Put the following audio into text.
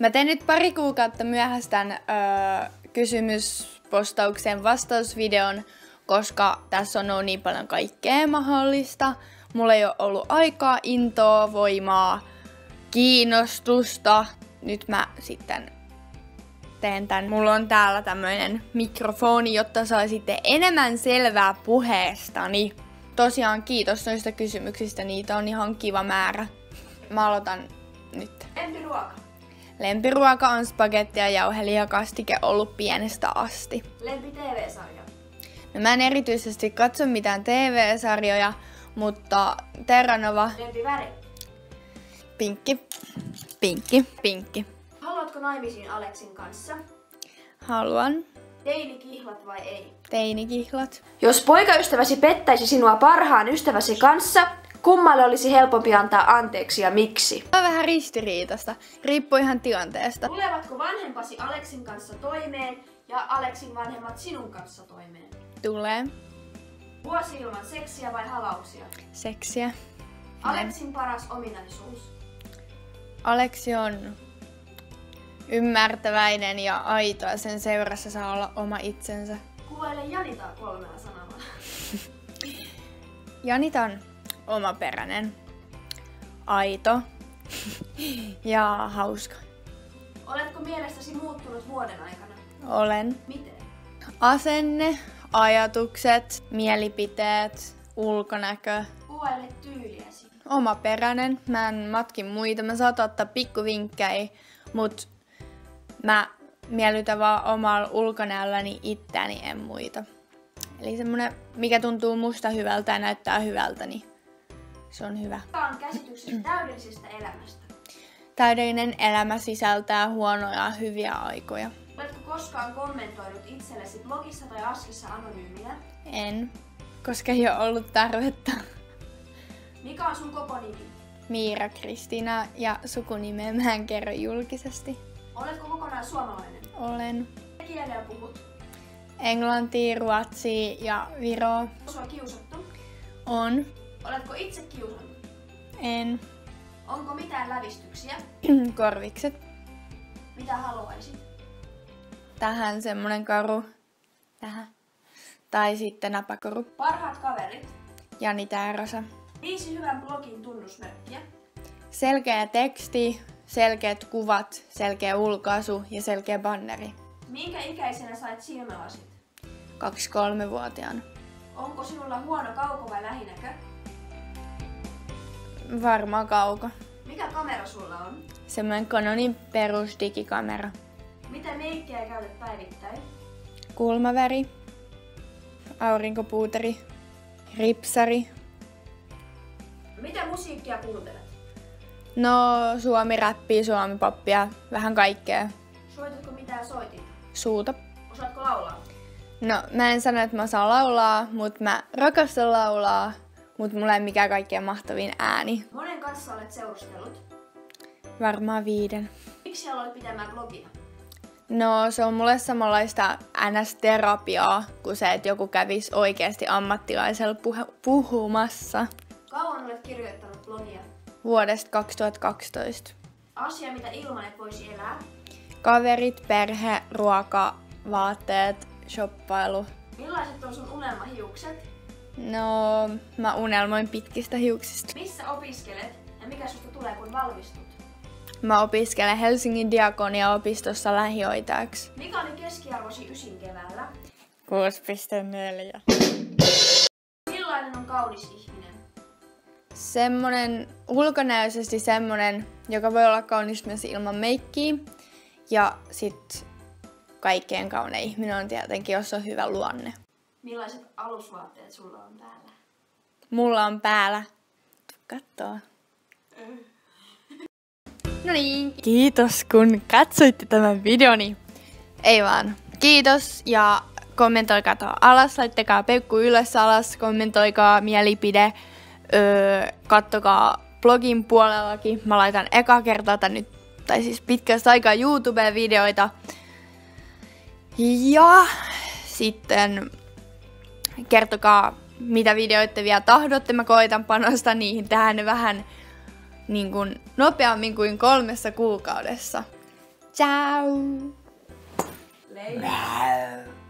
Mä tein nyt pari kuukautta myöhästän kysymyspostauksen vastausvideon, koska tässä on ollut niin paljon kaikkea mahdollista. Mulla ei ole ollut aikaa, intoa, voimaa, kiinnostusta. Nyt mä sitten teen tän. Mulla on täällä tämmönen mikrofoni, jotta saisitte enemmän selvää puheestani. Tosiaan kiitos noista kysymyksistä, niitä on ihan kiva määrä. Mä aloitan nyt. Lempiruoka. Lempiruoka on spagetti ja jauhelihakastike ollut pienestä asti. Lempi TV-sarja. No, mä en erityisesti katso mitään TV-sarjoja, mutta Terra Nova. Lempi väri. Pinkki. Pinkki. Pinkki. Haluatko naimisiin Aleksin kanssa? Haluan. Teinikihlat vai ei? Teinikihlat. Jos poikaystäväsi pettäisi sinua parhaan ystäväsi kanssa, kummalle olisi helpompi antaa anteeksi ja miksi? Tämä on vähän ristiriitasta. Riippuu ihan tilanteesta. Tulevatko vanhempasi Aleksin kanssa toimeen ja Aleksin vanhemmat sinun kanssa toimeen? Tulee. Vuosi ilman seksiä vai halauksia? Seksiä. Aleksin paras ominaisuus? Aleksi on ymmärtäväinen ja aito ja sen seurassa saa olla oma itsensä. Kuvaile Janitaa 3 sanalla. Janita on omaperäinen, aito ja hauska. Oletko mielestäsi muuttunut vuoden aikana? Olen. Miten? Asenne, ajatukset, mielipiteet, ulkonäkö. Kuvaile tyyliäsi. Omaperäinen. Mä en matki muita. Mä saatan ottaa pikkuvinkkejä, mut mä miellytän vaan omalla ulkonäölläni itseäni, en muita. Eli semmonen, mikä tuntuu musta hyvältä ja näyttää hyvältä, niin se on hyvä. Mikä on käsityksesi täydellisestä elämästä? Täydellinen elämä sisältää huonoja ja hyviä aikoja. Oletko koskaan kommentoinut itsellesi blogissa tai Askissa anonyyminä? En, koska ei ole ollut tarvetta. Mikä on sun koko nimi? Miira Kristiina ja sukunimeä mä en kerro julkisesti. Oletko kokonaan suomalainen? Olen. Mitä kielellä puhut? Englantia, ruotsia ja viroa. Onko sua kiusattu? On. Oletko itse kiusannut? En. Onko mitään lävistyksiä? Korvikset. Mitä haluaisit? Tähän semmonen karu. Tähän. Tai sitten napakoru. Parhaat kaverit. Janita ja Rosa. 5 hyvän blogin tunnusmerkkiä. Selkeä teksti, selkeät kuvat, selkeä ulkaisu ja selkeä banneri. Minkä ikäisenä sait silmälasit? 2-3-vuotiaana. Onko sinulla huono kauko vai lähinäkö? Varmaan kauko. Mikä kamera sulla on? Semmoinen Canonin perusdigikamera. Mitä meikkiä käytät päivittäin? Kulmaväri, aurinkopuuteri, ripsari. Mitä musiikkia kuuntelet? No, suomi-räppiä, suomi-poppia, vähän kaikkea. Soitatko mitään soitinta? Suuta. Osaatko laulaa? No, mä en sano, että mä osaan laulaa, mutta mä rakastan laulaa, mutta mulla ei mikään kaikkein mahtavin ääni. Monen kanssa olet seurustellut? Varmaan 5. Miksi aloit pitämään blogia? No, se on mulle samanlaista NS-terapiaa kuin se, että joku kävisi oikeasti ammattilaisella puhumassa. Kauan olet kirjoittanut blogia? Vuodesta 2012. Asia, mitä ilman et voisi elää? Kaverit, perhe, ruoka, vaatteet, shoppailu. Millaiset on sun unelmahiukset? No, mä unelmoin pitkistä hiuksista. Missä opiskelet ja mikä susta tulee kun valmistut? Mä opiskelen Helsingin Diakonia-opistossa lähihoitajaksi. Mikä oli keskiarvosi 9 keväällä? 6,4. Millainen on kaunis ihminen? Semmonen, ulkonäöisesti semmonen, joka voi olla kaunis myös ilman meikkiä. Ja sit kaikkein kaunein ihminen on tietenkin, jos on hyvä luonne. Millaiset alusvaatteet sulla on päällä? Mulla on päällä. Tuu kattoo. No niin, kiitos kun katsoitte tämän videoni. Ei vaan, kiitos ja kommentoikaa tuohon alas, laittakaa peukku ylös alas, kommentoikaa mielipide, kattokaa blogin puolellakin. Mä laitan eka kertaa nyt, tai siis pitkästä aikaa YouTube-videoita. Ja sitten kertokaa mitä videoita vielä tahdotte, mä koitan panostaa niihin tähän vähän niin kuin nopeammin kuin 3 kuukaudessa. Ciao! Leijona.